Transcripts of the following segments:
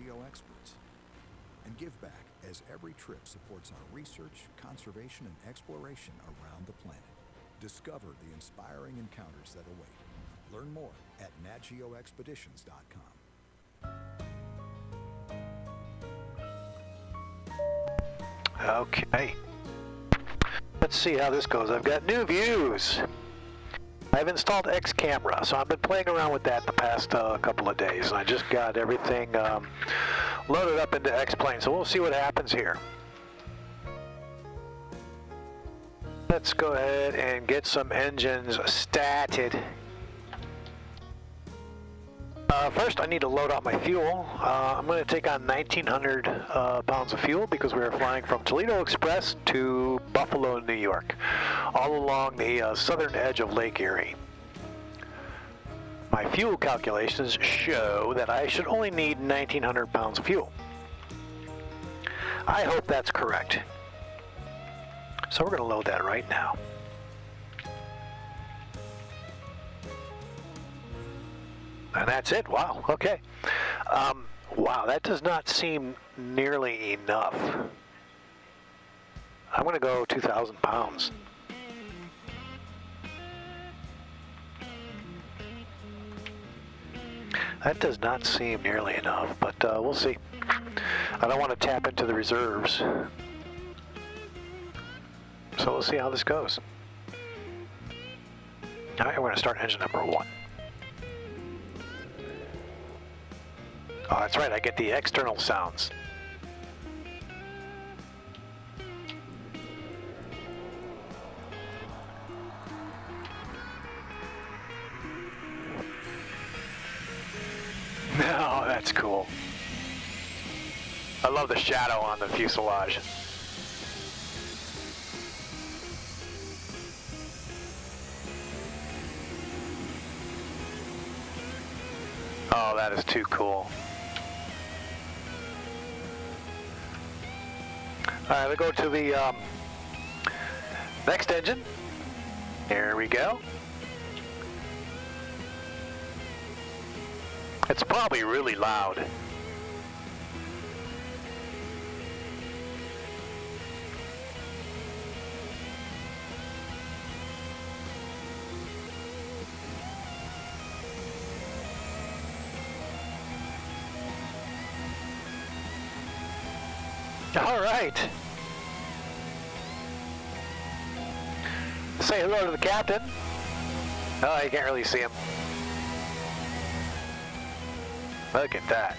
Geo experts. And give back, as every trip supports our research, conservation, and exploration around the planet. Discover the inspiring encounters that await. Learn more at natgeoexpeditions.com. Okay. Let's see how this goes. I've got new views. I've installed X Camera, so I've been playing around with that the past couple of days. I just got everything loaded up into X-Plane, so we'll see what happens here. Let's go ahead and get some engines started. First, I need to load up my fuel. I'm going to take on 1,900 pounds of fuel because we are flying from Toledo Express to Buffalo, New York, all along the southern edge of Lake Erie. My fuel calculations show that I should only need 1,900 pounds of fuel. I hope that's correct. So we're going to load that right now. And that's it. Wow. Okay. Wow, that does not seem nearly enough. I'm going to go 2,000 pounds. That does not seem nearly enough, but we'll see. I don't want to tap into the reserves. So we'll see how this goes. All right, we're going to start engine number 1. Oh, that's right, I get the external sounds. No, that's cool. I love the shadow on the fuselage. Oh, that is too cool. All right, let's go to the next engine. Here we go. It's probably really loud. All right. Say hello to the captain. Oh, you can't really see him. Look at that.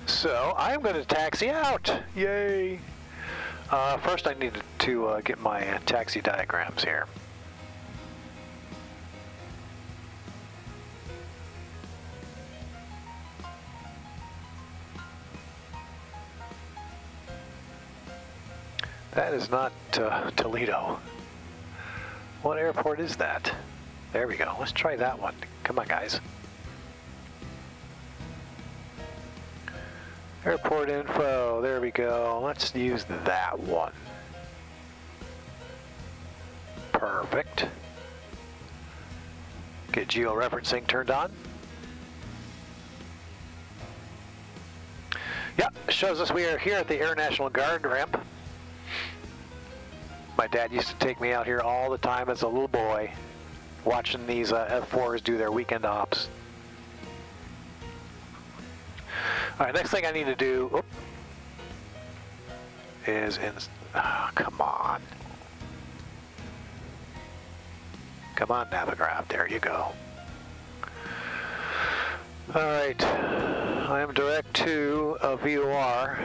So I'm going to taxi out. Yay. First I need to get my taxi diagrams here. That is not Toledo. What airport is that? There we go. Let's try that one. Come on, guys. Airport info. There we go. Let's use that one. Perfect. Get georeferencing turned on. Yep, shows us we are here at the Air National Guard ramp. My dad used to take me out here all the time as a little boy, watching these F4s do their weekend ops. All right, next thing I need to do is come on. Come on, Navigraph, there you go. All right, I am direct to a VOR.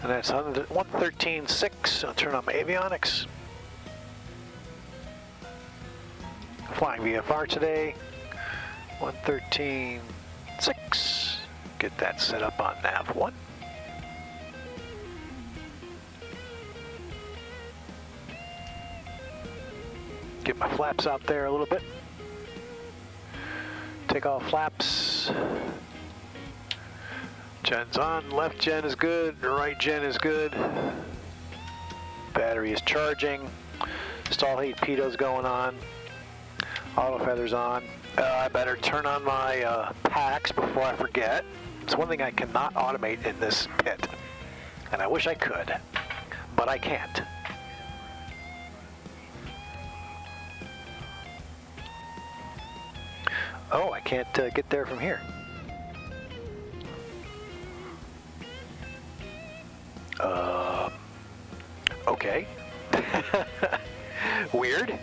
And that's 113.6. I'll turn on my avionics. Flying VFR today. 113.6. Get that set up on nav 1. Get my flaps out there a little bit. Take off flaps. Gen's on, left gen is good, right gen is good. Battery is charging. Stall heat pitot going on. Auto feathers on. I better turn on my packs before I forget. It's one thing I cannot automate in this pit. And I wish I could, but I can't. Oh, I can't get there from here. Okay. Weird.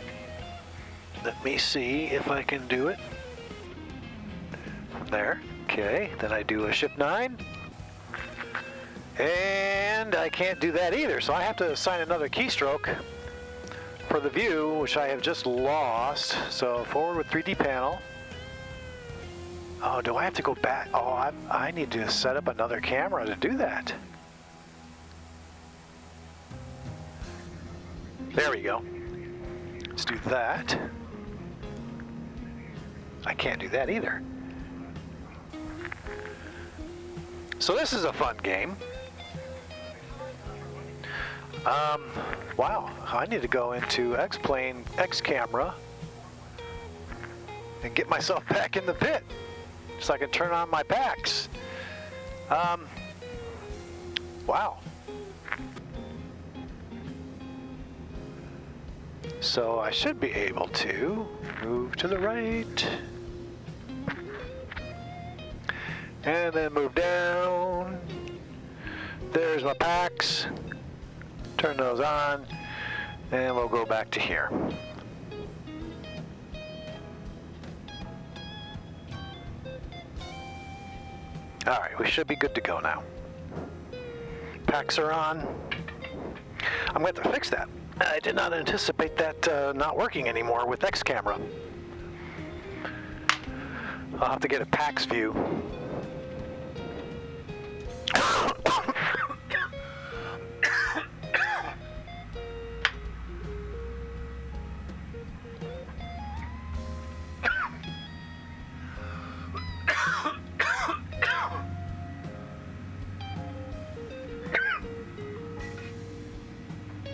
Let me see if I can do it. From there. Okay, then I do a shift 9. And I can't do that either, so I have to assign another keystroke for the view, which I have just lost. So forward with 3D panel. Oh, do I have to go back? Oh, I need to set up another camera to do that. There we go. Let's do that. I can't do that either. So this is a fun game. Wow, I need to go into X-Plane, X-Camera, and get myself back in the pit so I can turn on my packs. Wow. So I should be able to move to the right. And then move down. There's my packs. Turn those on. And we'll go back to here. Alright, we should be good to go now. Packs are on. I'm going to have to fix that. I did not anticipate that not working anymore with X camera. I'll have to get a PAX view.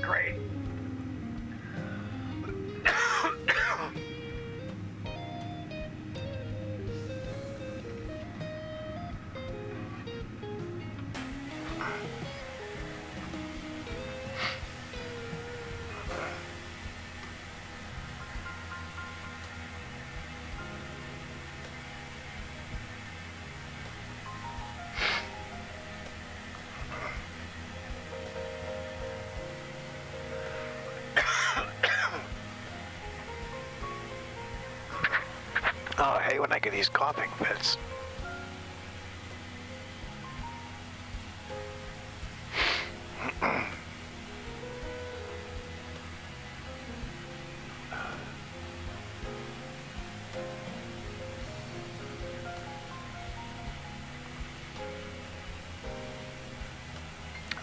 Great. Oh, I hate when I get these coughing fits.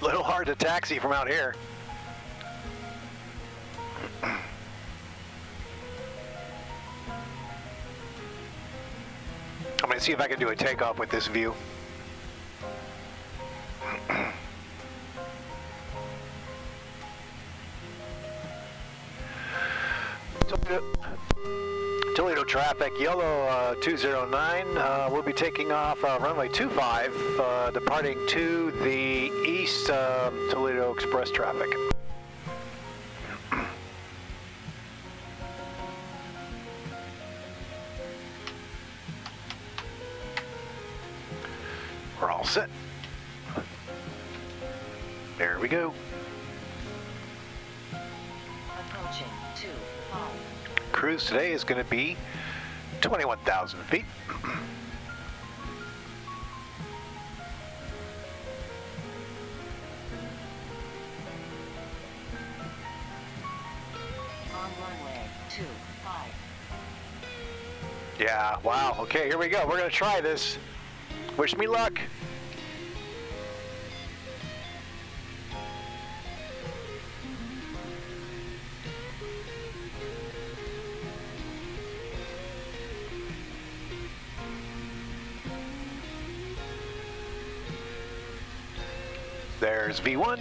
A little hard to taxi from out here. I'm going to see if I can do a takeoff with this view. Toledo traffic, yellow 209. We'll be taking off runway 25, departing to the east Toledo Express traffic. We're all set. There we go. Approaching 25. Cruise today is going to be 21,000 feet. On runway 25. Yeah, wow. Okay, here we go. We're going to try this. Wish me luck. There's V1.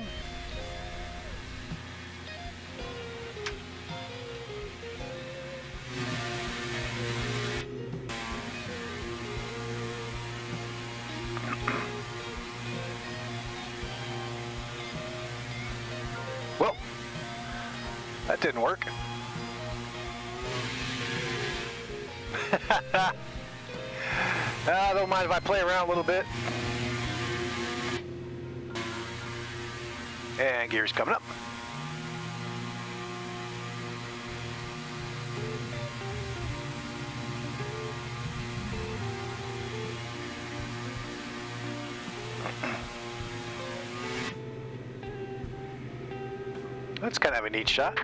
Well, that didn't work. Don't mind if I play around a little bit. And gears coming up. That's kind of a neat shot.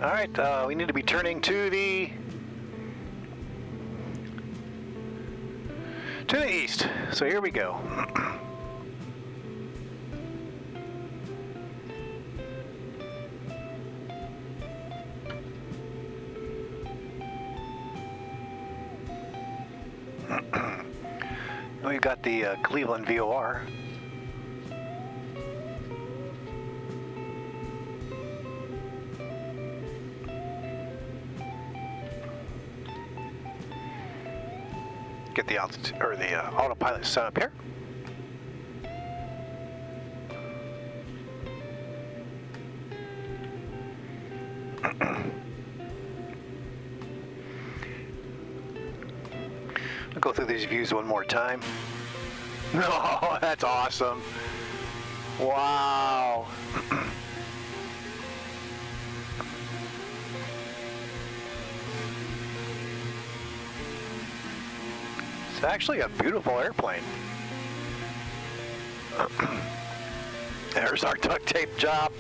All right, we need to be turning to the east. So here we go. We've got the Cleveland VOR. Get the altitude or the autopilot set up here. I'll go through these views one more time. Oh, that's awesome. Wow. It's actually a beautiful airplane. There's our duct tape job.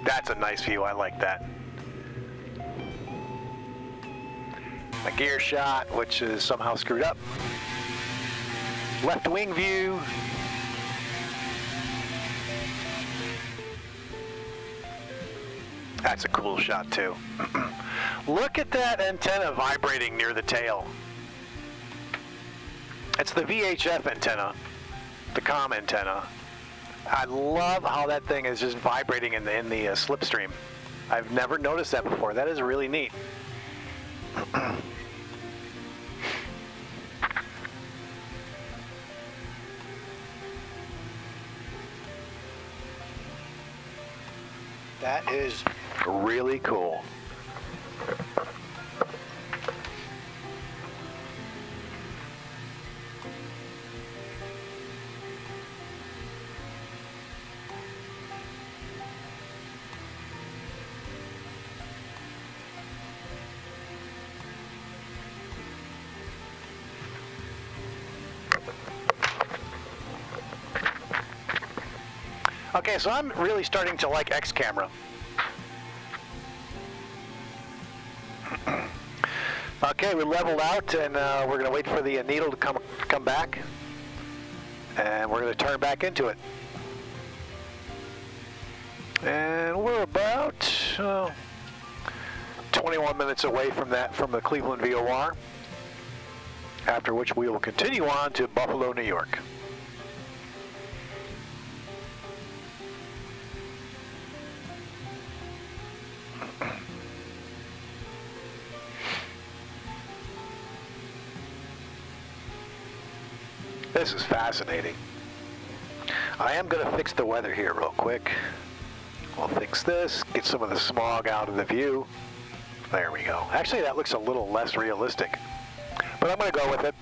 That's a nice view. I like that. My gear shot, which is somehow screwed up. Left wing view. That's a cool shot too. Look at that antenna vibrating near the tail. It's the VHF antenna, the comm antenna. I love how that thing is just vibrating in the slipstream. I've never noticed that before. That is really neat. That is really cool. Okay, so I'm really starting to like X camera. Okay, we leveled out, and we're going to wait for the needle to come back, and we're going to turn back into it. And we're about 21 minutes away from the Cleveland VOR, after which we will continue on to Buffalo, New York. This is fascinating. I am going to fix the weather here real quick. We'll fix this, get some of the smog out of the view. There we go. Actually, that looks a little less realistic, but I'm going to go with it.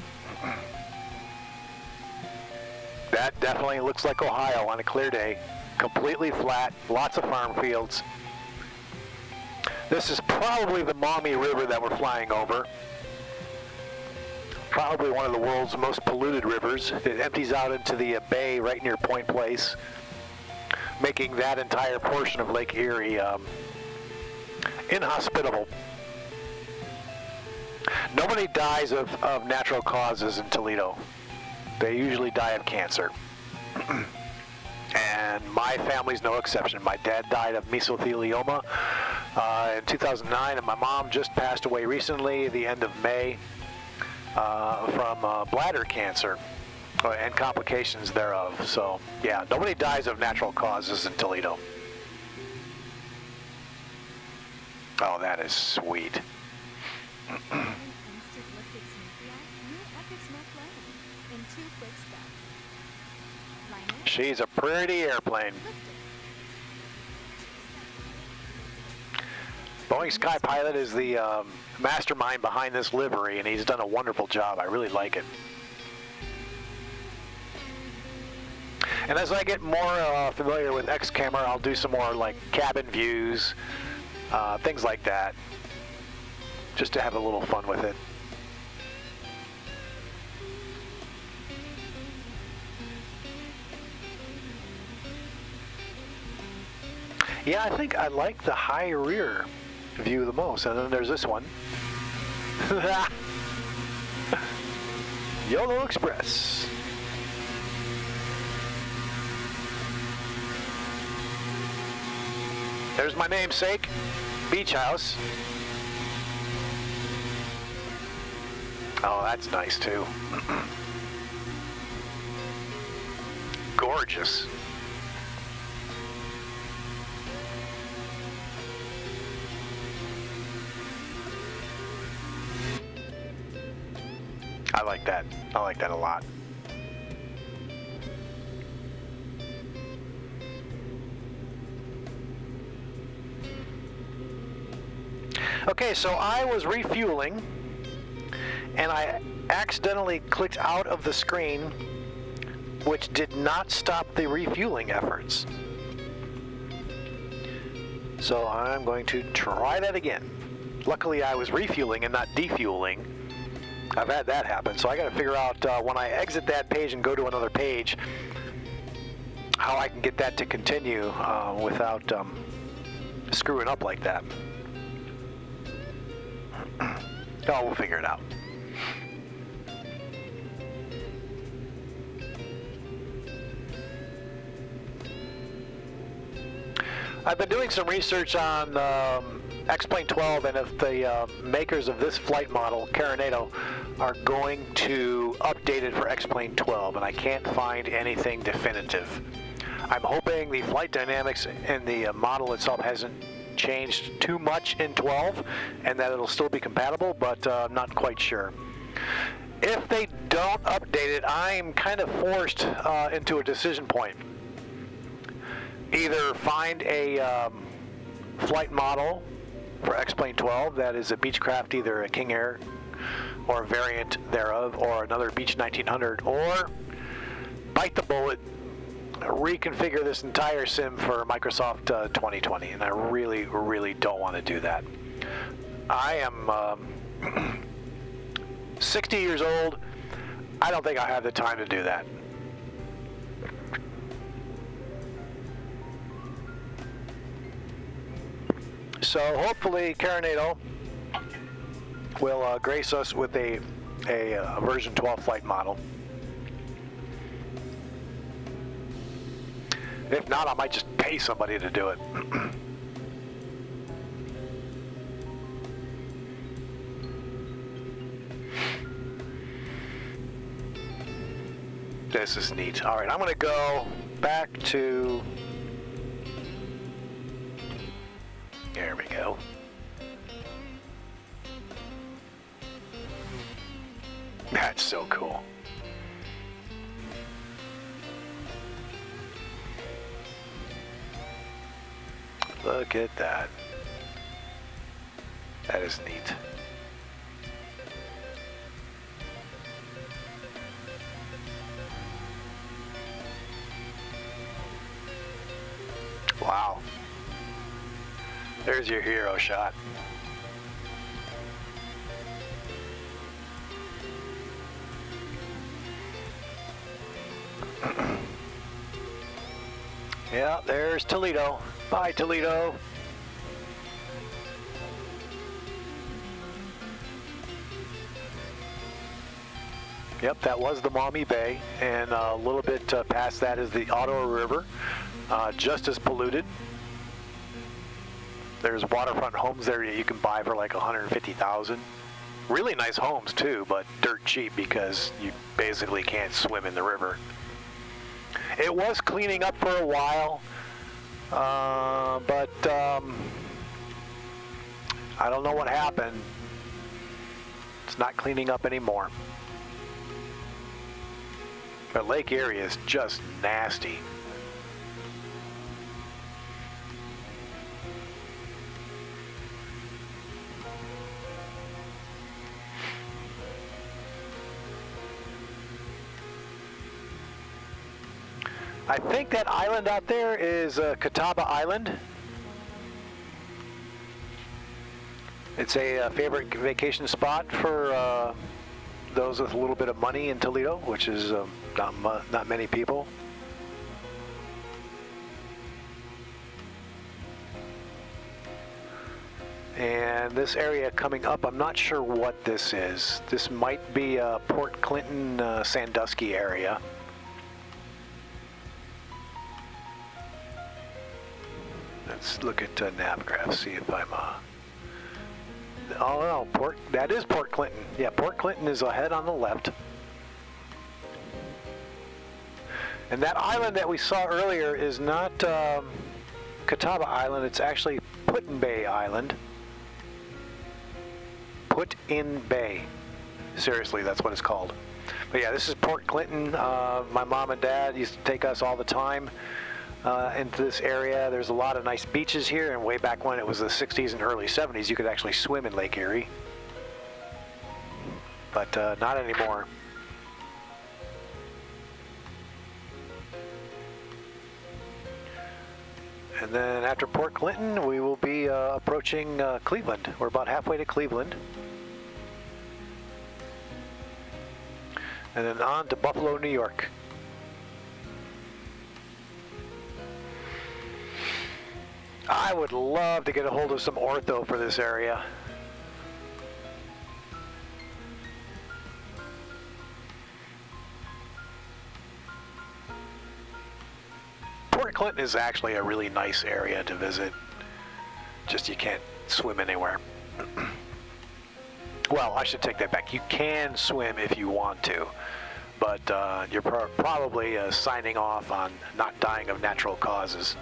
That definitely looks like Ohio on a clear day. Completely flat, lots of farm fields. This is probably the Maumee River that we're flying over. Probably one of the world's most polluted rivers. It empties out into the bay right near Point Place, making that entire portion of Lake Erie inhospitable. Nobody dies of natural causes in Toledo. They usually die of cancer. And my family's no exception. My dad died of mesothelioma in 2009, and my mom just passed away recently, the end of May. from bladder cancer and complications thereof. So, yeah, nobody dies of natural causes in Toledo. Oh, that is sweet. She's a pretty airplane. Boeing Sky Pilot is the mastermind behind this livery, and he's done a wonderful job. I really like it. And as I get more familiar with X-Camera, I'll do some more like cabin views, things like that, just to have a little fun with it. Yeah, I think I like the high rear view the most. And then there's this one. YOLO Express. There's my namesake, Beach House. Oh, that's nice too. Gorgeous. I like that. I like that a lot. Okay, so I was refueling, and I accidentally clicked out of the screen, which did not stop the refueling efforts. So I'm going to try that again. Luckily, I was refueling and not defueling. I've had that happen, so I got to figure out when I exit that page and go to another page, how I can get that to continue without screwing up like that. Oh, we'll figure it out. I've been doing some research on X-Plane 12 and if the makers of this flight model, Toledo, are going to update it for X-Plane 12, and I can't find anything definitive. I'm hoping the flight dynamics in the model itself hasn't changed too much in 12 and that it'll still be compatible, but I'm not quite sure. If they don't update it, I'm kind of forced into a decision point. Either find a flight model for X-Plane 12 that is a Beechcraft, either a King Air or a variant thereof, or another Beech 1900, or bite the bullet, reconfigure this entire sim for Microsoft 2020, and I really, really don't want to do that. I am 60 years old. I don't think I have the time to do that. So hopefully Toledo will grace us with a version 12 flight model. If not, I might just pay somebody to do it. This is neat. All right, I'm going to go back to... There we go. That's so cool. Look at that. That is neat. Wow. There's your hero shot. Yeah, there's Toledo. Bye, Toledo. Yep, that was the Maumee Bay, and a little bit past that is the Ottawa River, just as polluted. There's waterfront homes there that you can buy for like $150,000 Really nice homes too, but dirt cheap because you basically can't swim in the river. It was cleaning up for a while, but I don't know what happened. It's not cleaning up anymore. But Lake Erie is just nasty. I think that island out there is Catawba Island. It's a favorite vacation spot for those with a little bit of money in Toledo, which is not many people. And this area coming up, I'm not sure what this is. This might be Port Clinton, Sandusky area. Let's look at Navgraph, see if I'm oh no, that is Port Clinton. Yeah, Port Clinton is ahead on the left. And that island that we saw earlier is not Catawba Island, it's actually Put-in-Bay Island. Put-in-Bay. Seriously, that's what it's called. But yeah, this is Port Clinton. My mom and dad used to take us all the time into this area. There's a lot of nice beaches here, and way back when it was the 60s and early 70s, you could actually swim in Lake Erie. But not anymore. And then after Port Clinton, we will be approaching Cleveland. We're about halfway to Cleveland. And then on to Buffalo, New York. I would love to get a hold of some ortho for this area. Port Clinton is actually a really nice area to visit. Just you can't swim anywhere. Well, I should take that back. You can swim if you want to, but you're probably signing off on not dying of natural causes.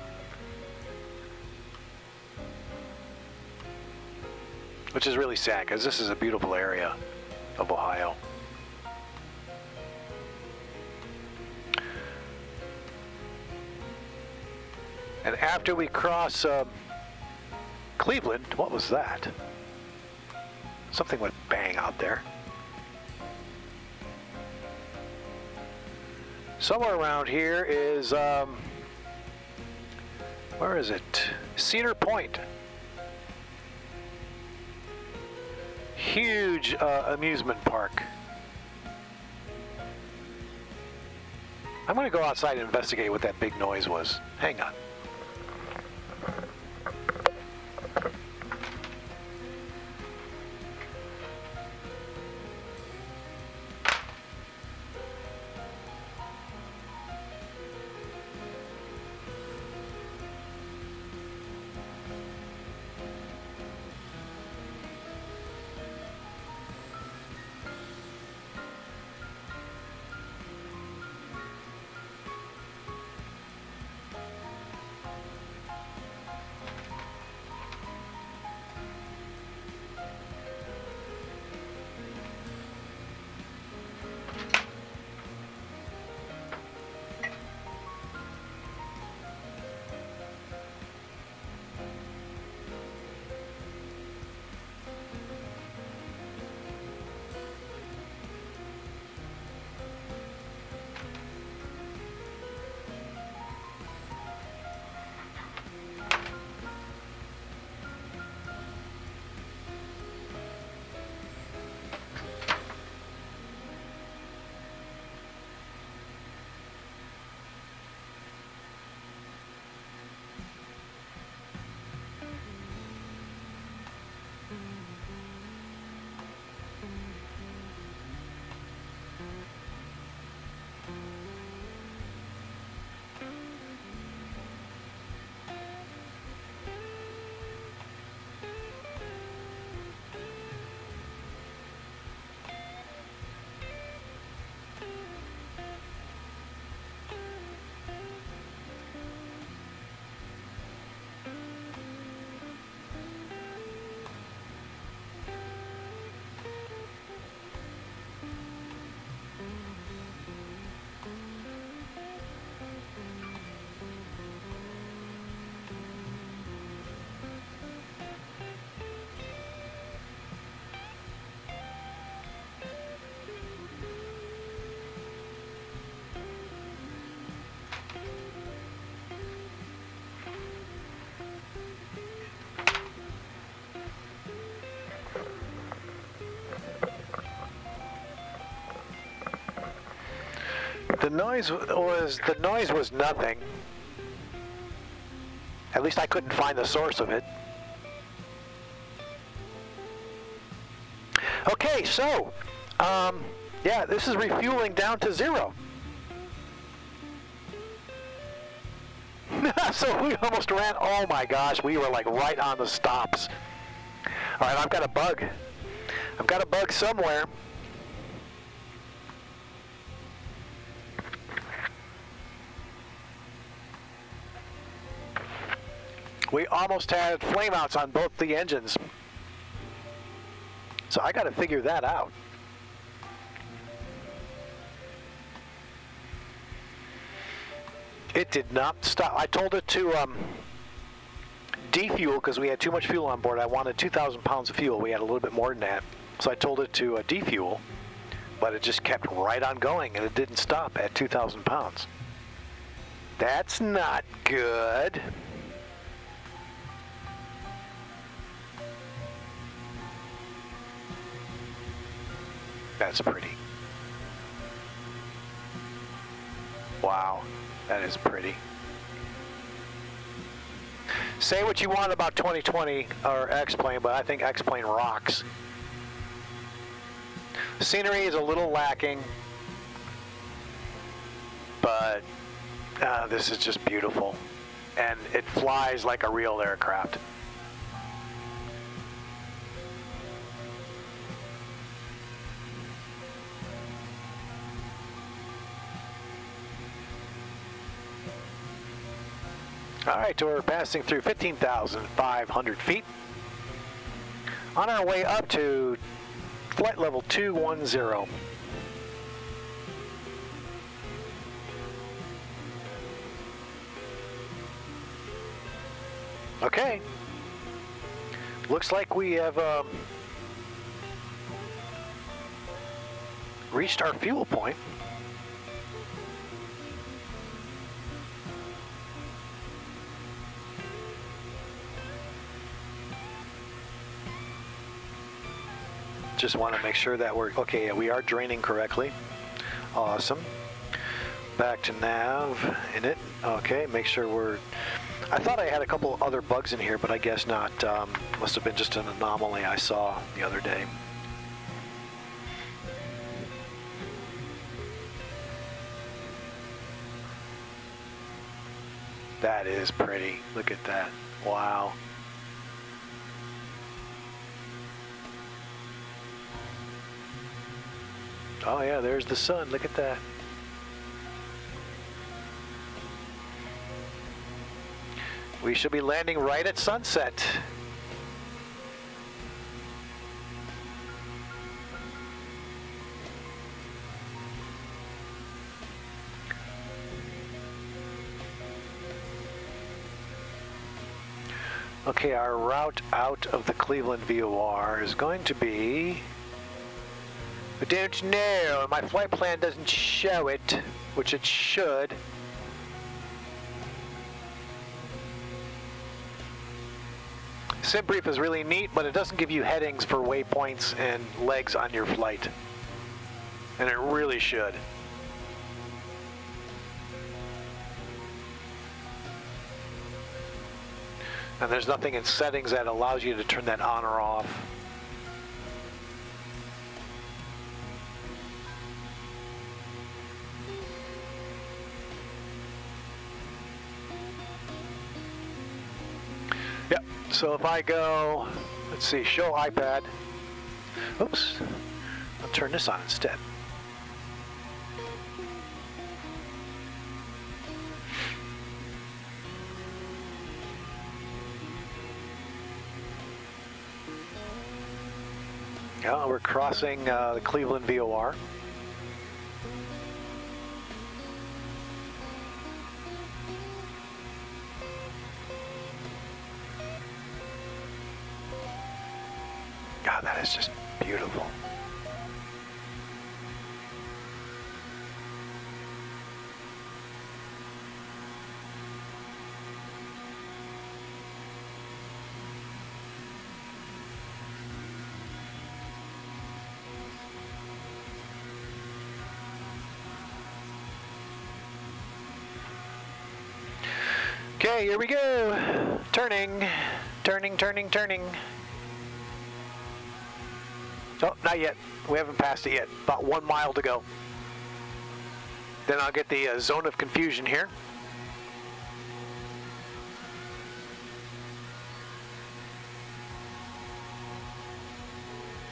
Which is really sad, because this is a beautiful area of Ohio. And after we cross Cleveland, what was that? Something went bang out there. Somewhere around here is, where is it? Cedar Point. Huge amusement park. I'm going to go outside and investigate what that big noise was. Hang on. But the noise was nothing. At least I couldn't find the source of it. Okay, so yeah, this is refueling down to 0. So we almost ran. Oh my gosh, we were like right on the stops. All right, I've got a bug. I've got a bug somewhere. We almost had flameouts on both the engines. So I got to figure that out. It did not stop. I told it to defuel because we had too much fuel on board. I wanted 2,000 pounds of fuel. We had a little bit more than that. So I told it to defuel, but it just kept right on going and it didn't stop at 2,000 pounds. That's not good. That's pretty. Wow, that is pretty. Say what you want about 2020 or X-Plane, but I think X-Plane rocks. The scenery is a little lacking, but this is just beautiful. And it flies like a real aircraft. All right, we're passing through 15,500 feet. On our way up to flight level 210. Okay. Looks like we have reached our fuel point. Just want to make sure that we're okay. Yeah, we are draining correctly. Awesome. Back to nav in it. Okay, make sure we're. I thought I had a couple other bugs in here, but I guess not. Must have been just an anomaly I saw the other day. That is pretty. Look at that. Wow. Oh yeah, there's the sun. Look at that. We should be landing right at sunset. Okay, our route out of the Cleveland VOR is going to be... I don't know, my flight plan doesn't show it, which it should. SimBrief is really neat, but it doesn't give you headings for waypoints and legs on your flight. And it really should. And there's nothing in settings that allows you to turn that on or off. Yep, so if I go, let's see, show iPad. Oops, I'll turn this on instead. Yeah, we're crossing the Cleveland VOR. God, that is just beautiful. Okay, here we go. Turning. Oh, not yet. We haven't passed it yet. About 1 mile to go. Then I'll get the zone of confusion here.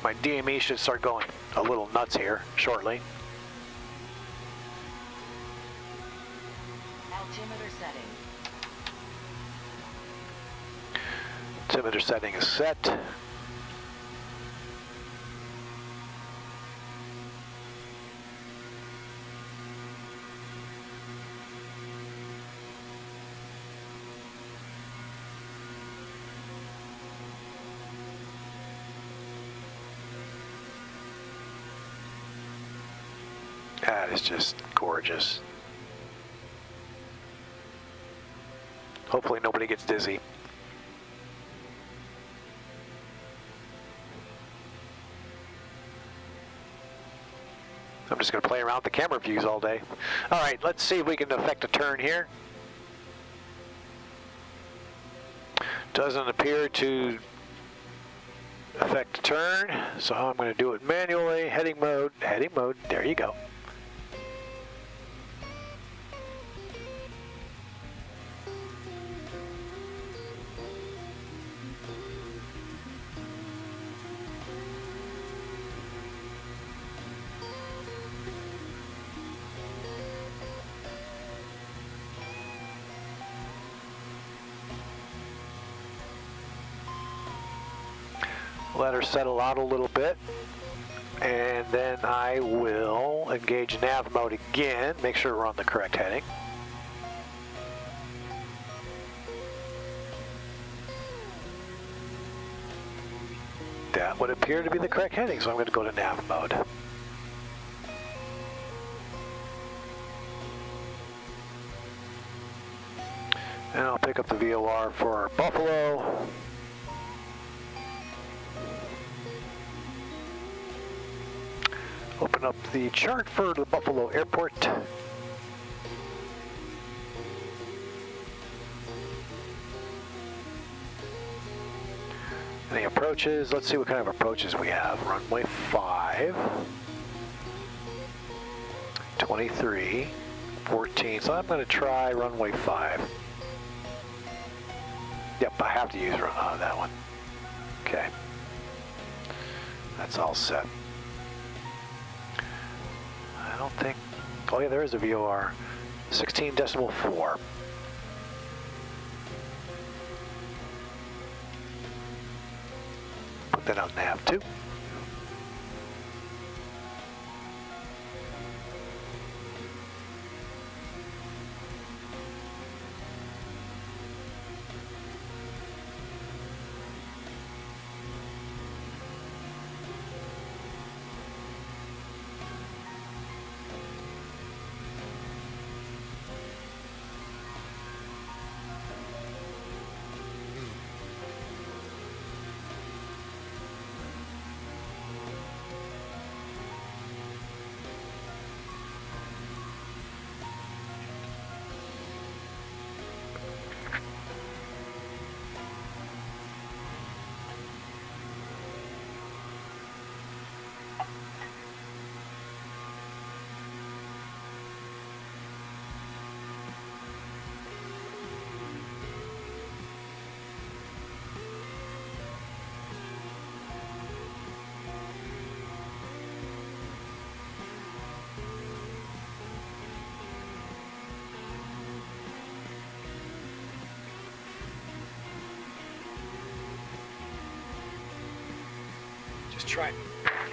My DME should start going a little nuts here shortly. Altimeter setting. Altimeter setting is set. That is just gorgeous. Hopefully nobody gets dizzy. I'm just going to play around with the camera views all day. All right, let's see if we can affect a turn here. Doesn't appear to affect a turn, so I'm going to do it manually. Heading mode, there you go. Let her settle out a little bit, and then I will engage nav mode again, make sure we're on the correct heading. That would appear to be the correct heading, so I'm going to go to nav mode. And I'll pick up the VOR for Buffalo. Open up the chart for the Buffalo Airport. Any approaches? Let's see what kind of approaches we have. Runway 5, 23, 14. So I'm going to try runway 5. Yep, I have to use that one. Okay. That's all set. I don't think... Oh yeah, there is a VOR. 16.4. Put that on nav 2.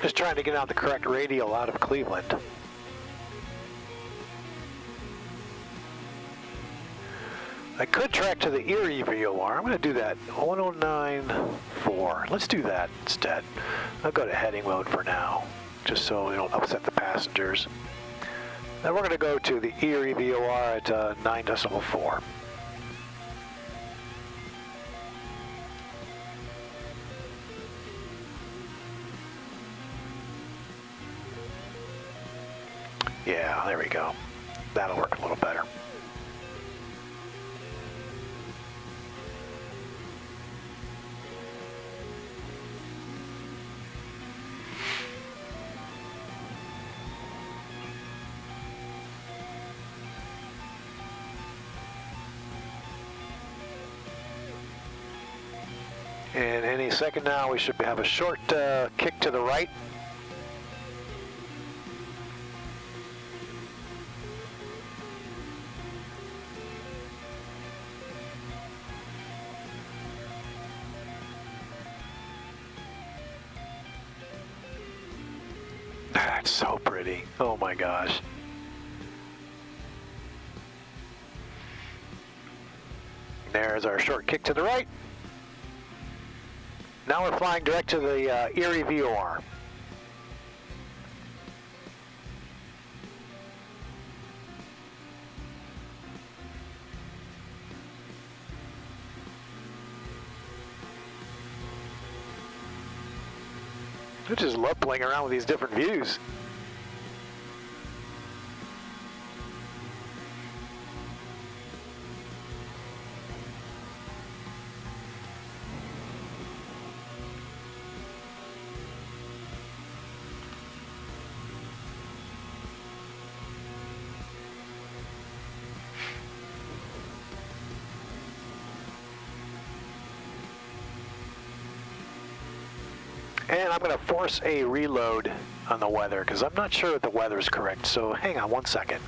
Just trying to get out the correct radial out of Cleveland. I could track to the Erie VOR. I'm going to do that. 1094. Let's do that instead. I'll go to heading mode for now, just so we don't upset the passengers. Then we're going to go to the Erie VOR at 9.4. Yeah, there we go. That'll work a little better. And any second now, we should have a short kick to the right. That's so pretty. Oh my gosh. There's our short kick to the right. Now we're flying direct to the Erie VOR. I just love playing around with these different views. And I'm going to force a reload on the weather because I'm not sure if the weather is correct. So hang on 1 second.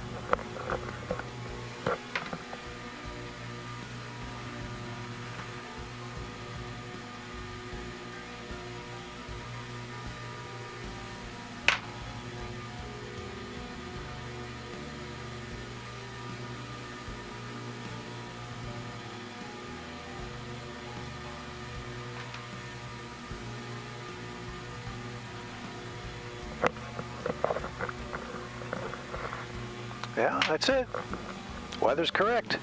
Yeah, that's it. Weather's correct.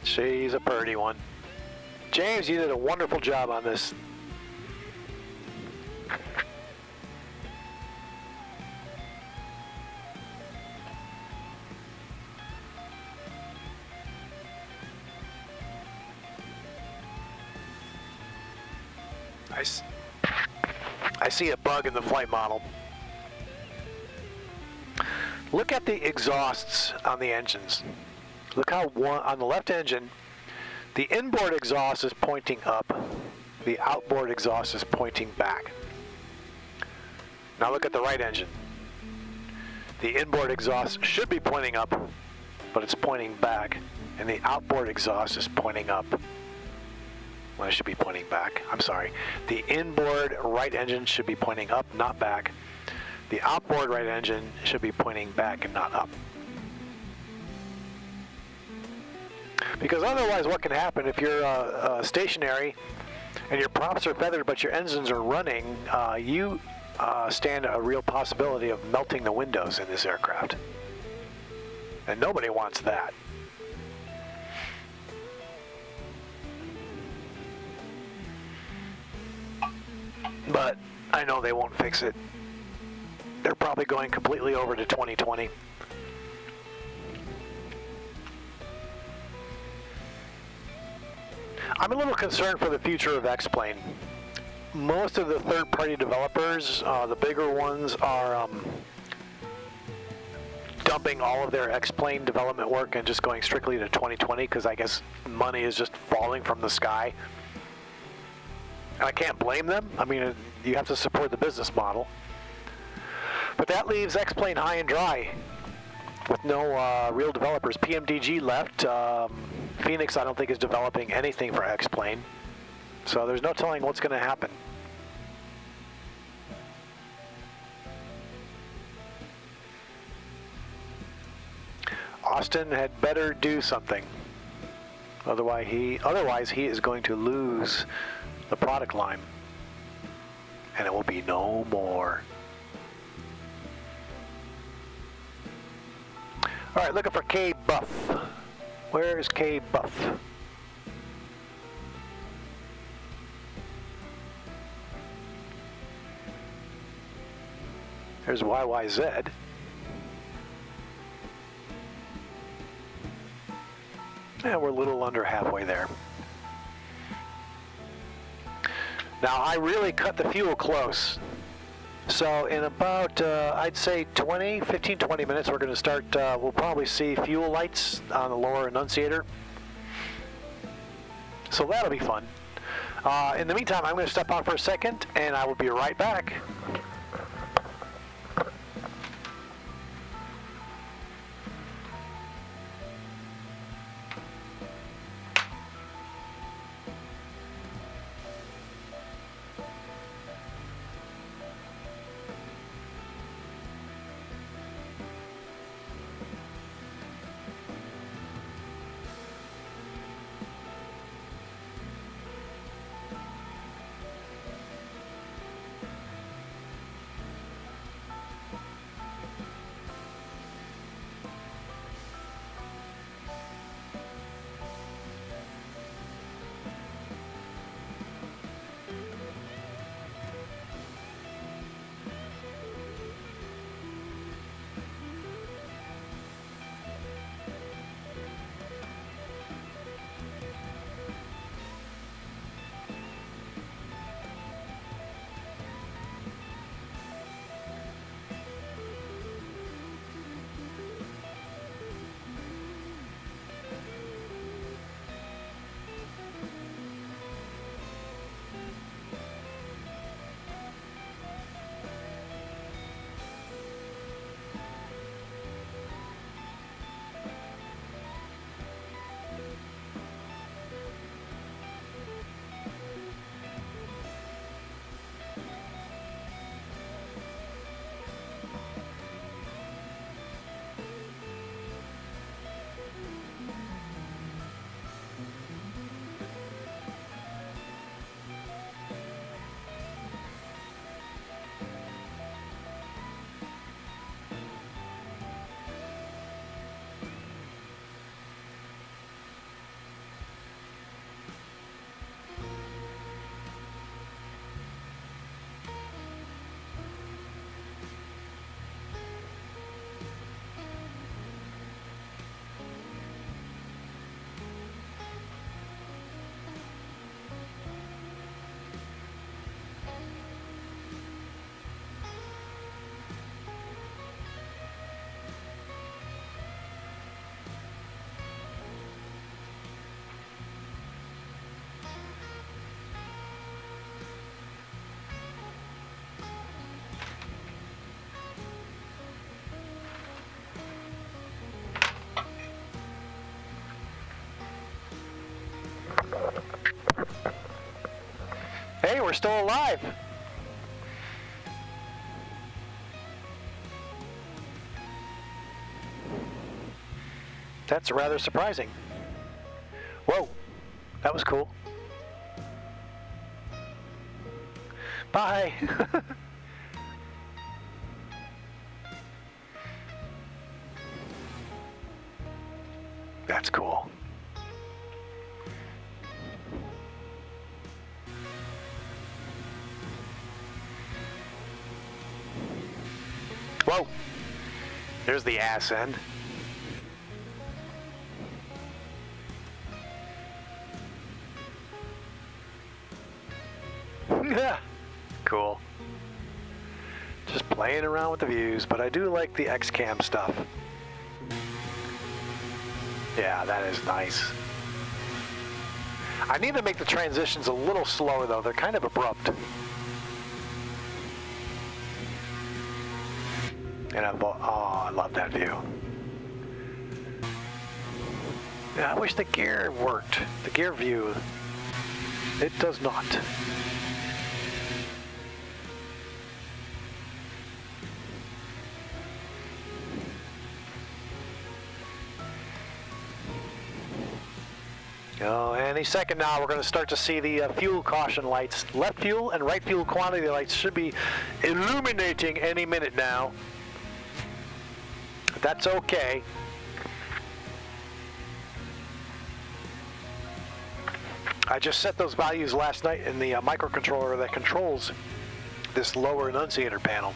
She's a purty one. James, you did a wonderful job on this. I see a bug in the flight model. Look at the exhausts on the engines. Look how on the left engine, the inboard exhaust is pointing up, the outboard exhaust is pointing back. Now look at the right engine. The inboard exhaust should be pointing up, but it's pointing back, and the outboard exhaust is pointing up. Well, it should be pointing back. I'm sorry. The inboard right engine should be pointing up, not back. The outboard right engine should be pointing back and not up. Because otherwise what can happen if you're stationary and your props are feathered but your engines are running, you stand a real possibility of melting the windows in this aircraft. And nobody wants that. But I know they won't fix it. They're probably going completely over to 2020. I'm a little concerned for the future of X-Plane. Most of the third-party developers, the bigger ones, are dumping all of their X-Plane development work and just going strictly to 2020 because I guess money is just falling from the sky. And I can't blame them. I mean, you have to support the business model. But that leaves X-Plane high and dry with no real developers. PMDG left. Phoenix, I don't think, is developing anything for X-Plane. So there's no telling what's going to happen. Austin had better do something. Otherwise he is going to lose the product line. and it will be no more. All right, looking for K Buff. Where is K Buff? There's YYZ. And we're a little under halfway there. Now, I really cut the fuel close. So in about, I'd say 15, 20 minutes, we're going to start, we'll probably see fuel lights on the lower annunciator. So that'll be fun. In the meantime, I'm going to step out for a second, and I will be right back. Hey, we're still alive. That's rather surprising. Whoa, that was cool. Bye. That's cool. Whoa, there's the ass end. Cool. Just playing around with the views, but I do like the X-Cam stuff. Yeah, that is nice. I need to make the transitions a little slower though, they're kind of abrupt. And I love that view. Yeah, I wish the gear worked. The gear view, it does not. Oh, and Any second now, we're going to start to see the fuel caution lights. Left fuel and right fuel quantity lights should be illuminating any minute now. But that's okay. I just set those values last night in the microcontroller that controls this lower annunciator panel.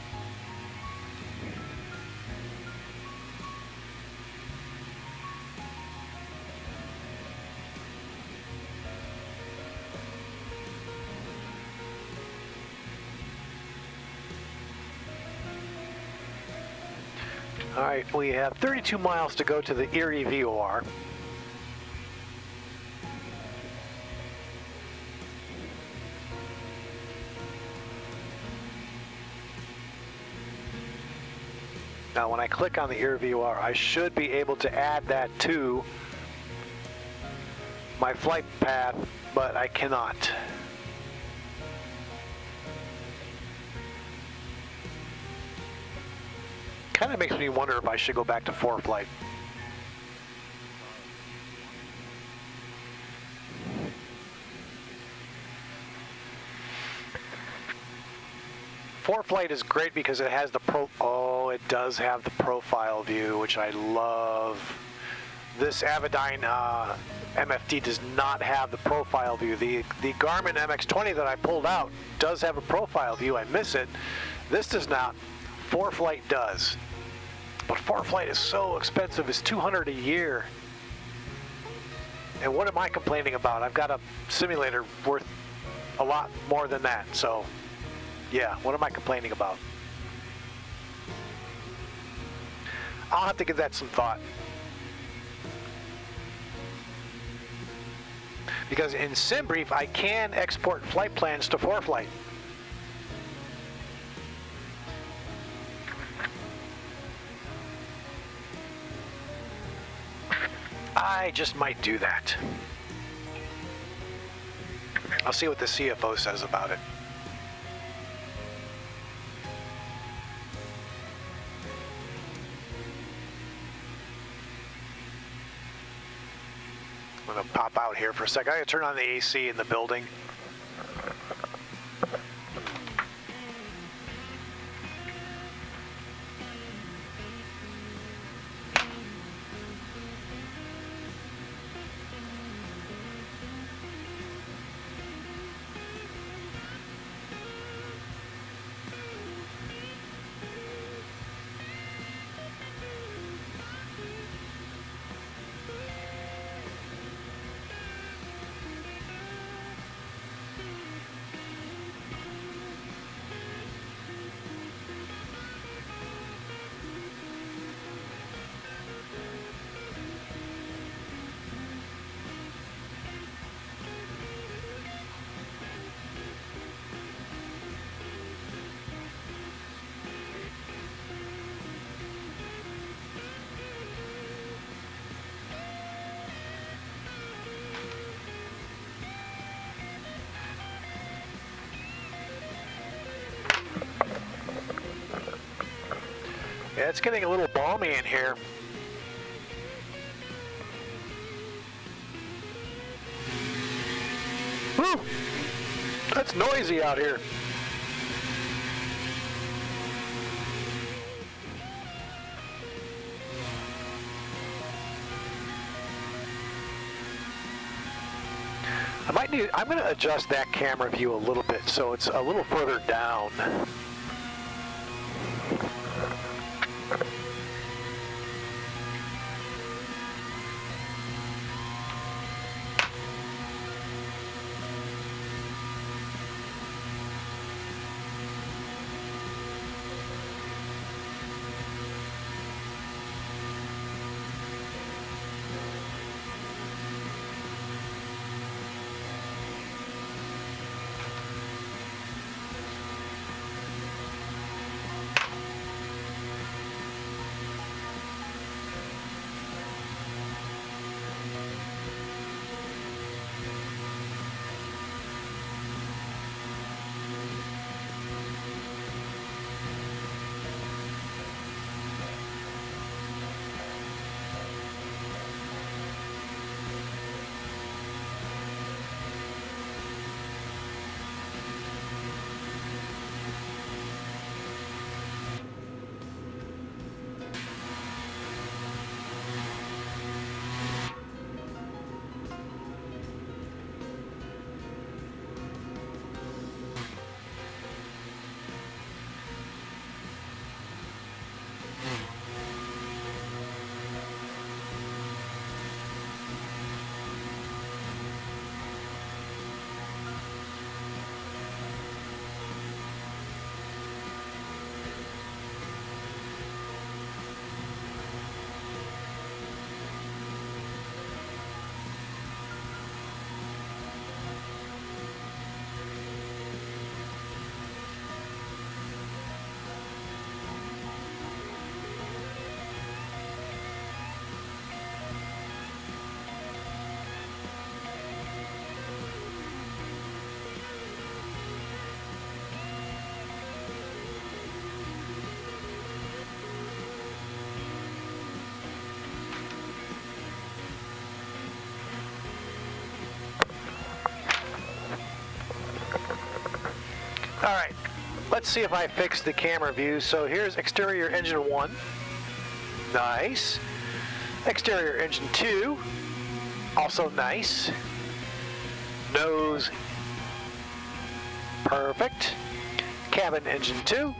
All right, we have 32 miles to go to the Erie VOR. Now, when I click on the Erie VOR, I should be able to add that to my flight path, but I cannot. Kind of makes me wonder if I should go back to ForeFlight. ForeFlight is great because it has the it does have the profile view, which I love. This Avidyne MFD does not have the profile view. The Garmin MX-20 that I pulled out does have a profile view. I miss it. This does not. ForeFlight does. But ForeFlight is so expensive. It's $200 a year. And what am I complaining about? I've got a simulator worth a lot more than that. So, yeah, what am I complaining about? I'll have to give that some thought. Because in SimBrief, I can export flight plans to ForeFlight. I just might do that. I'll see what the CFO says about it. I'm going to pop out here for a second. I'm going to turn on the AC in the building. Yeah, it's getting a little balmy in here. Whew! That's noisy out here. I'm going to adjust that camera view a little bit so it's a little further down. All right, let's see if I fix the camera view. So here's exterior engine 1. Nice. Exterior engine 2. Also nice. Nose. Perfect. Cabin engine 2.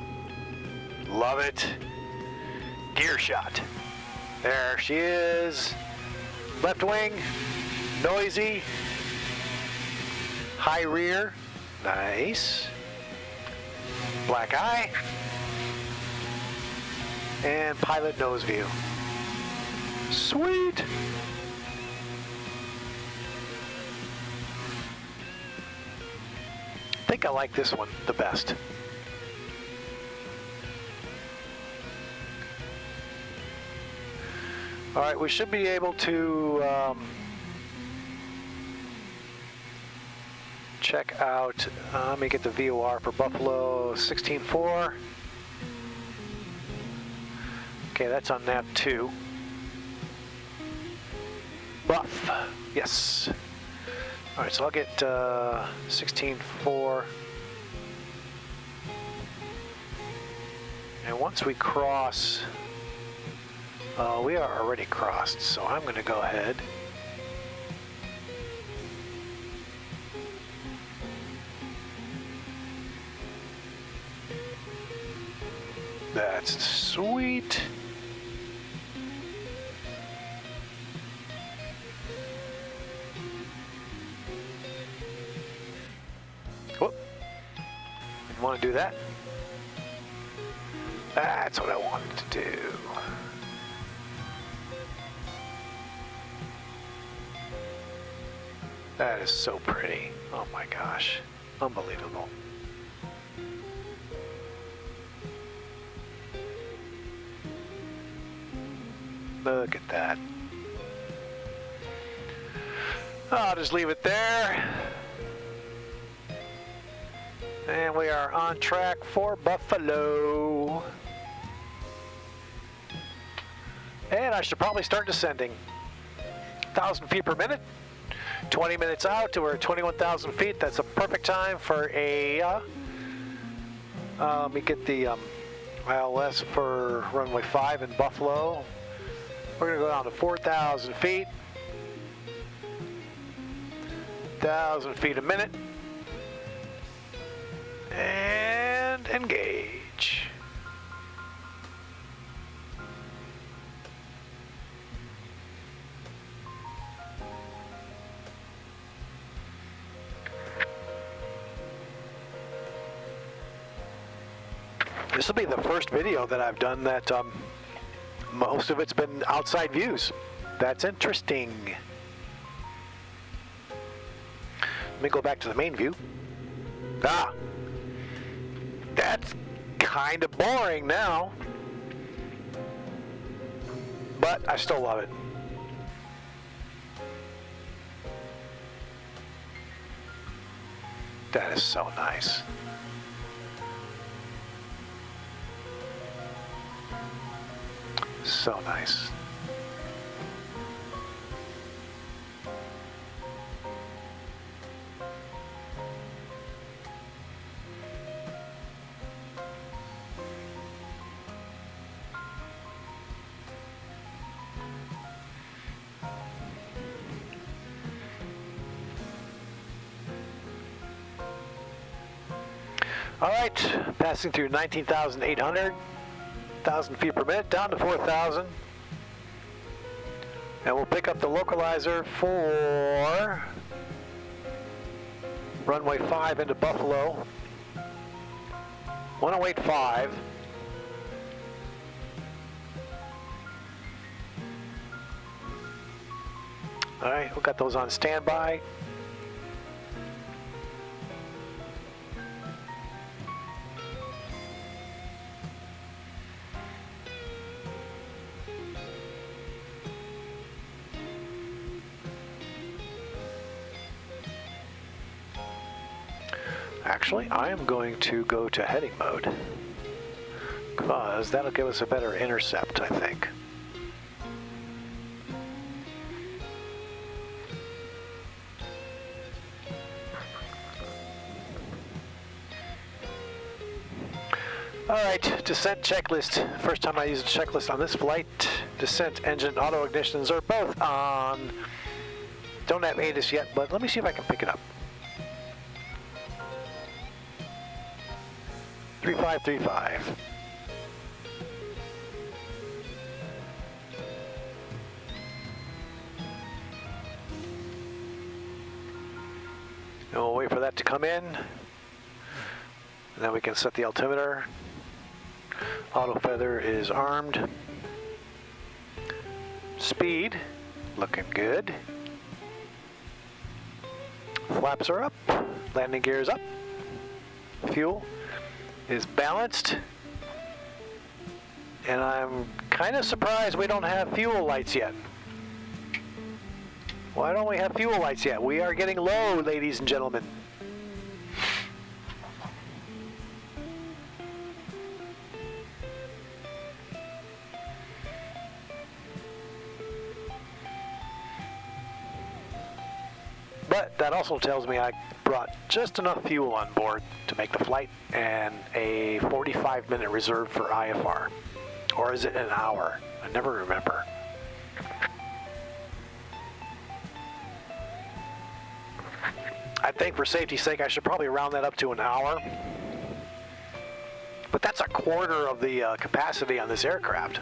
Love it. Gear shot. There she is. Left wing. Noisy. High rear. Nice. Black eye. And pilot nose view. Sweet. I think I like this one the best. All right, we should be able to check out, let me get the VOR for Buffalo 16.4. Okay, that's on nav 2. Buff, yes. All right, so I'll get 16.4. And once we cross, we are already crossed, so I'm going to go ahead. That's sweet. Whoop. Didn't want to do that. That's what I wanted to do. That is so pretty. Oh my gosh. Unbelievable. Look at that. I'll just leave it there. And we are on track for Buffalo. And I should probably start descending. 1,000 feet per minute. 20 minutes out, we're at 21,000 feet. That's a perfect time for a, let me get the ILS for runway 5 in Buffalo. We're gonna go down to 4,000 feet. 1,000 feet a minute. And engage. This will be the first video that I've done that most of it's been outside views. That's interesting. Let me go back to the main view. Ah, that's kind of boring now, but I still love it. That is so nice. So nice. All right, passing through 19,800. 1,000 feet per minute, down to 4,000. And we'll pick up the localizer for runway 5 into Buffalo. 1085. All right, we've got those on standby. Actually, I am going to go to heading mode, because that'll give us a better intercept, I think. Alright, descent checklist. First time I use a checklist on this flight. Descent, engine, auto ignitions are both on. Don't have ATIS yet, but let me see if I can pick it up. 3535. And we'll wait for that to come in. And then we can set the altimeter. Auto feather is armed. Speed, looking good. Flaps are up. Landing gear is up. Fuel is balanced. And I'm kind of surprised we don't have fuel lights yet. Why don't we have fuel lights yet? We are getting low, ladies and gentlemen. But that also tells me I brought just enough fuel on board to make the flight and a 45-minute reserve for IFR. Or is it an hour? I never remember. I think for safety's sake I should probably round that up to an hour. But that's a quarter of the capacity on this aircraft.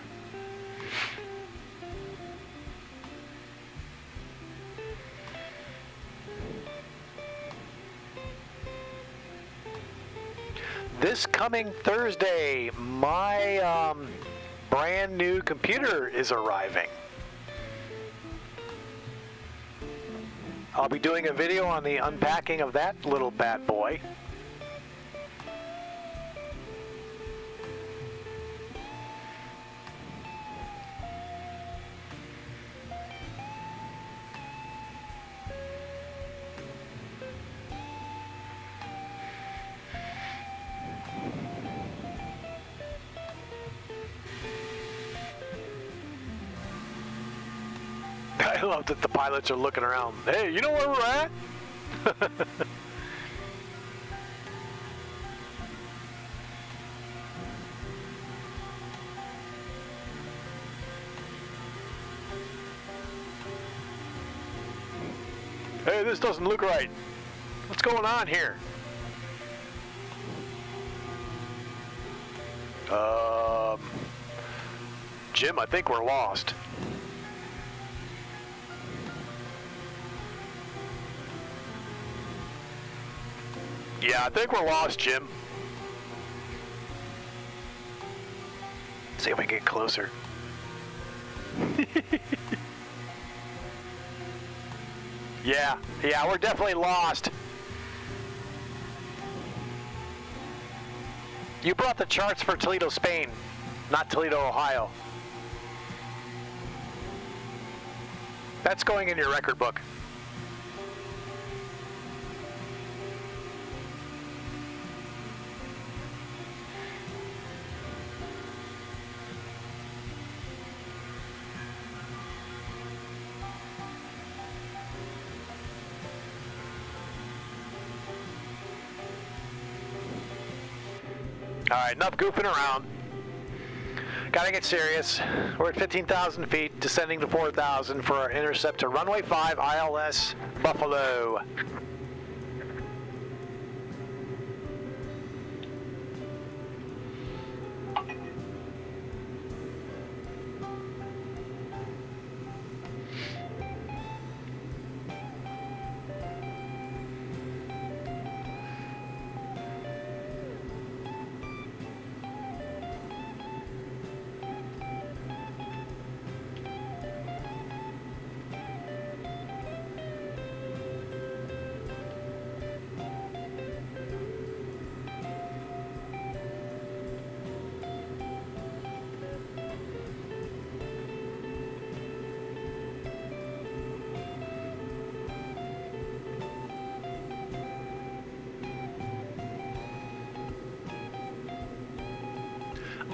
This coming Thursday, my brand new computer is arriving. I'll be doing a video on the unpacking of that little bad boy. I love that the pilots are looking around. Hey, you know where we're at? Hey, this doesn't look right. What's going on here? Jim, I think we're lost. Yeah, I think we're lost, Jim. See if we can get closer. Yeah, we're definitely lost. You brought the charts for Toledo, Spain, not Toledo, Ohio. That's going in your record book. All right, enough goofing around. Gotta get serious. We're at 15,000 feet, descending to 4,000 for our intercept to runway 5 ILS Buffalo.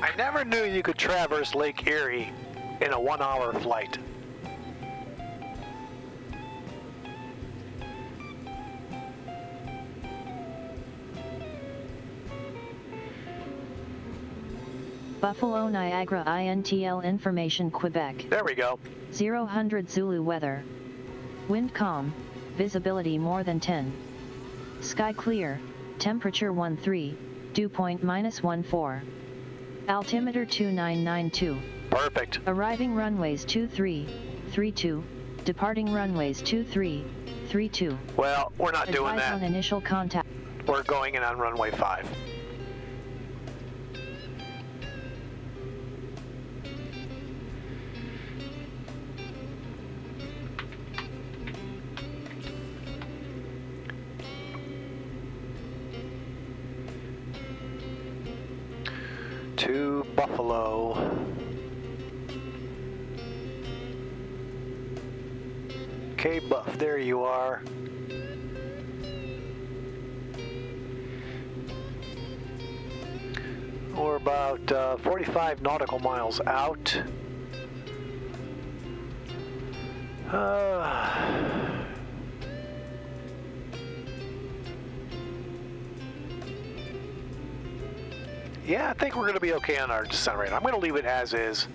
I never knew you could traverse Lake Erie in a 1-hour flight. Buffalo Niagara INTL information Quebec. There we go. 0 Zulu weather. Wind calm, visibility more than 10. Sky clear, temperature 13, dew point -14. Altimeter 2992. Perfect. Arriving runways 2332, departing runways 2332. Well, we're not doing Advise that. on initial contact. We're going in on runway 5. To Buffalo. Okay, Buff, there you are. We're about 45 nautical miles out. Yeah, I think we're going to be okay on our descent rate. I'm going to leave it as is.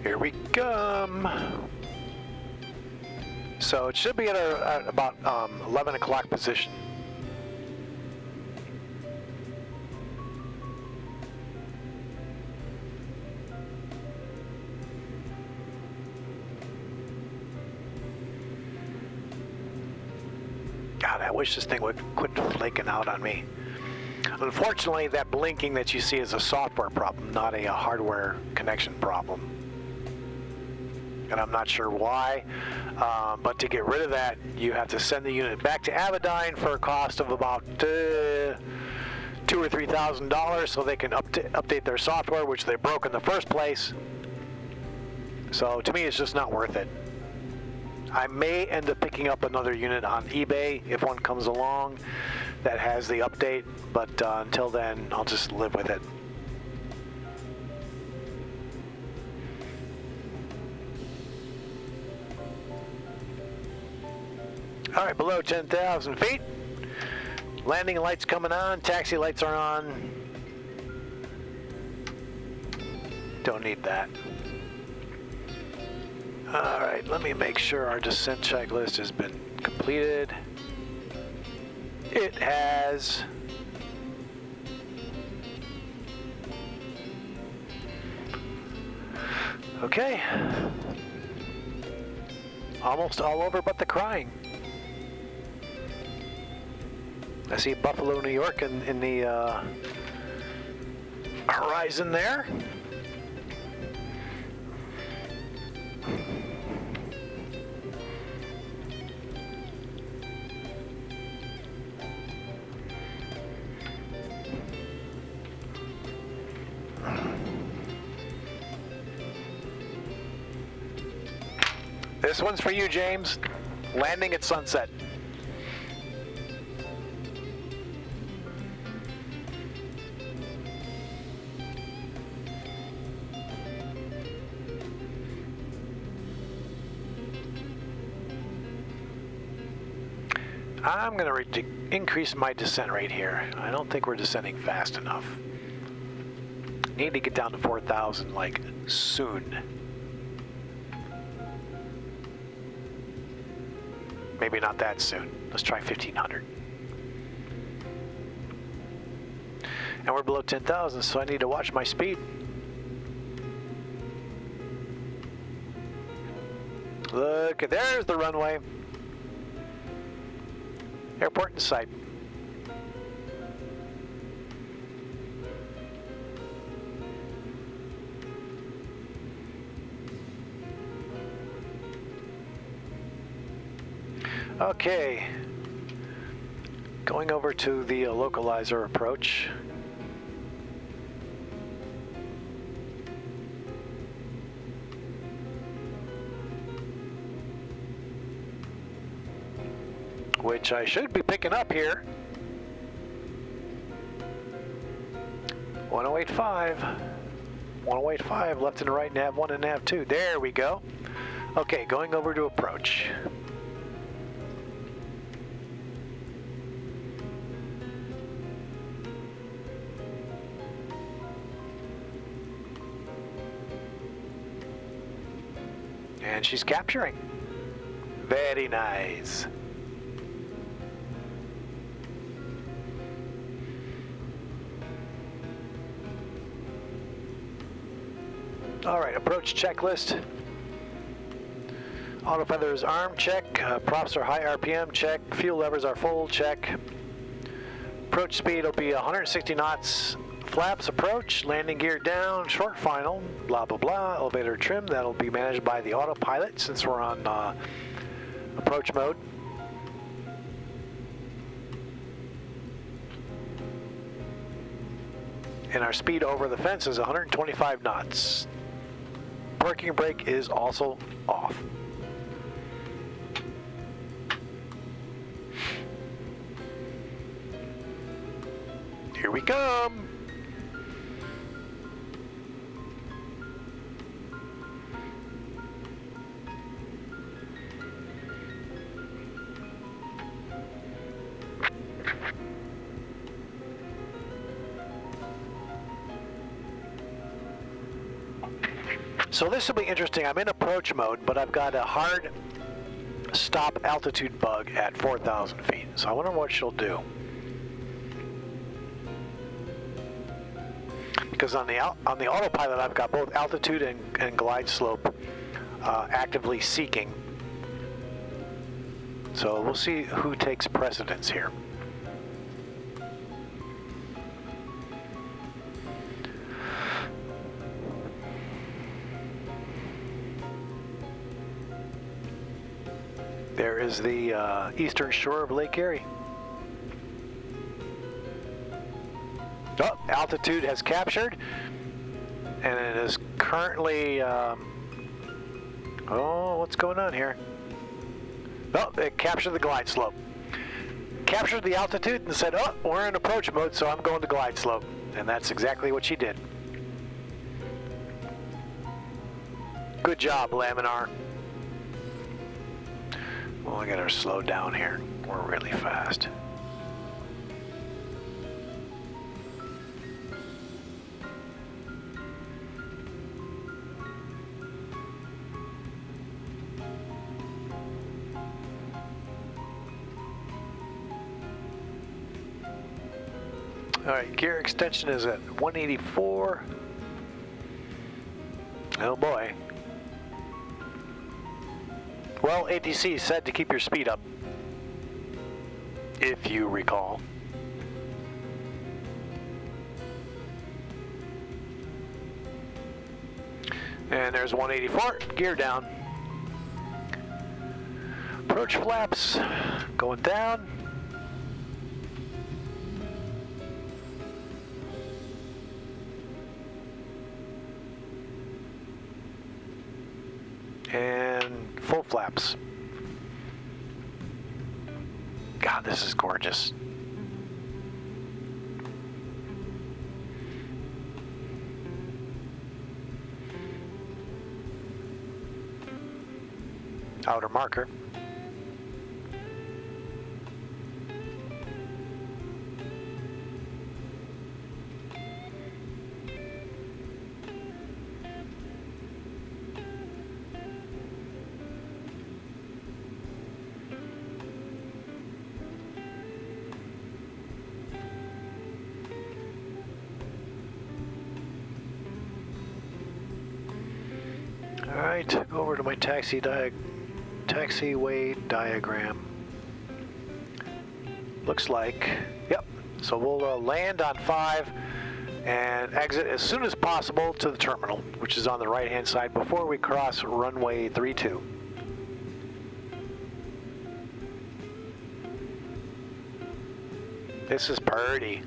Here we come. So it should be at about 11 o'clock position. God, I wish this thing would quit flaking out on me. Unfortunately, that blinking that you see is a software problem, not a hardware connection problem. And I'm not sure why, but to get rid of that, you have to send the unit back to Avidyne for a cost of about $2,000 or $3,000 so they can update their software, which they broke in the first place. So to me, it's just not worth it. I may end up picking up another unit on eBay if one comes along that has the update, but until then, I'll just live with it. All right, below 10,000 feet. Landing lights coming on, taxi lights are on. Don't need that. All right, let me make sure our descent checklist has been completed. It has. Okay. Almost all over but the crying. I see Buffalo, New York in the horizon there. This one's for you, James. Landing at sunset. I'm going to increase my descent rate here. I don't think we're descending fast enough. Need to get down to 4,000 like soon. Maybe not that soon. Let's try 1,500. And we're below 10,000, so I need to watch my speed. Look, there's the runway. Airport in sight. Okay, going over to the localizer approach. Which I should be picking up here. 1085. 1085, left and right, nav 1 and nav 2. There we go. Okay, going over to approach. And she's capturing. Very nice. All right, approach checklist. Auto feathers arm, check. Props are high RPM, check. Fuel levers are full, check. Approach speed will be 160 knots. Flaps approach, landing gear down, short final, blah, blah, blah. Elevator trim, that'll be managed by the autopilot since we're on approach mode. And our speed over the fence is 125 knots. Parking brake is also off. Here we come. So this will be interesting. I'm in approach mode, but I've got a hard stop altitude bug at 4,000 feet. So I wonder what she'll do. Because on the autopilot, I've got both altitude and glide slope actively seeking. So we'll see who takes precedence here. There is the eastern shore of Lake Erie. Oh, altitude has captured, and it is currently, oh, what's going on here? Oh, it captured the glide slope. Captured the altitude and said, oh, we're in approach mode, so I'm going to glide slope. And that's exactly what she did. Good job, Laminar. Well, I gotta slow down here. We're really fast. All right, gear extension is at 184. Oh boy. Well, ATC said to keep your speed up, if you recall. And there's 184, gear down. Approach flaps, going down. And full flaps. God, this is gorgeous. Outer marker. All right, go over to my taxiway diagram. Looks like, yep. So we'll land on 5 and exit as soon as possible to the terminal, which is on the right-hand side before we cross runway 32. This is pretty.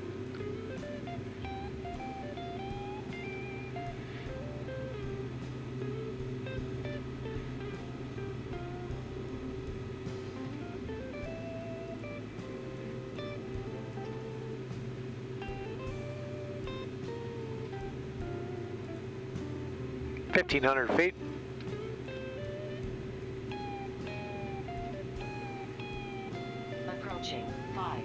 $1,500 feet. Approaching 5.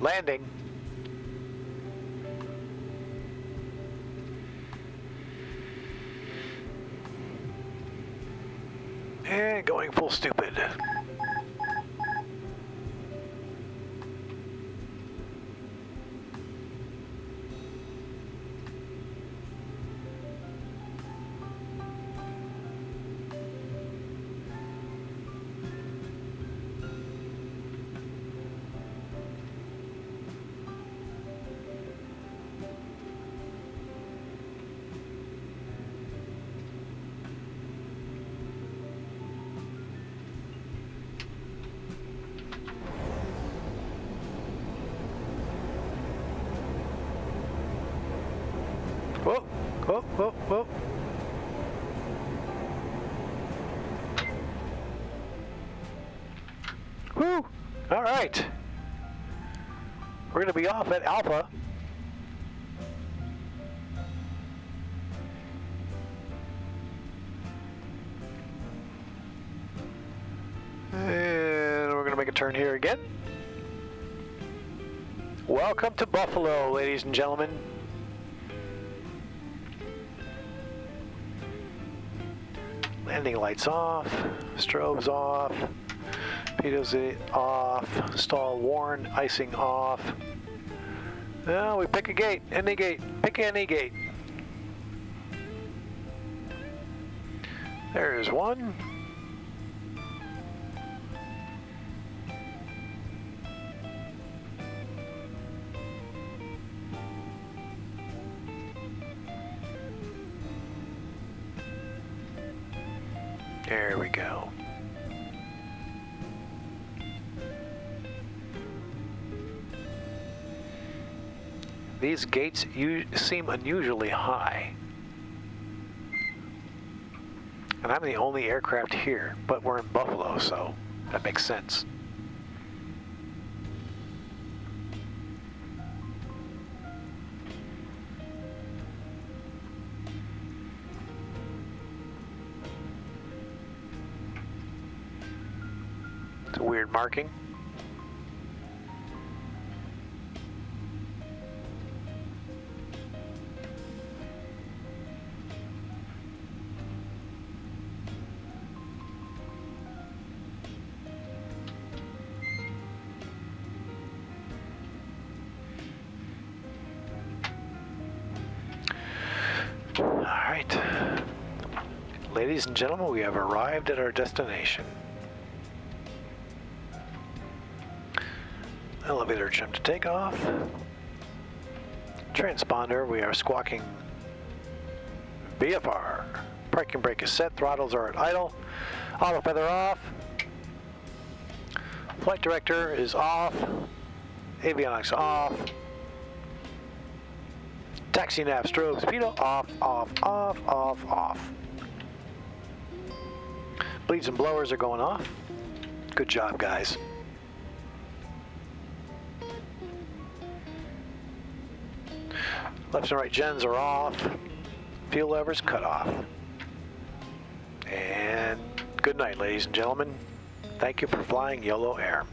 Landing. And going full stupid. Whoa, whoa, whoa, whoa. Whew, all right. We're gonna be off at Alpha. And we're gonna make a turn here again. Welcome to Buffalo, ladies and gentlemen. Landing lights off, strobes off, pitos off, stall warn, icing off. Now we pick a gate, any gate, pick any gate. There's one. There we go. These gates seem unusually high. And I'm the only aircraft here, but we're in Buffalo, so that makes sense. It's a weird marking. All right. Ladies and gentlemen, we have arrived at our destination. Elevator trim to takeoff. Transponder, we are squawking VFR. Parking brake is set, throttles are at idle. Auto feather off. Flight director is off. Avionics off. Taxi nav strobe speedo off, off, off, off, off. Bleeds and blowers are going off. Good job, guys. Left and right gens are off. Fuel levers cut off. And good night, ladies and gentlemen. Thank you for flying YOLO Air.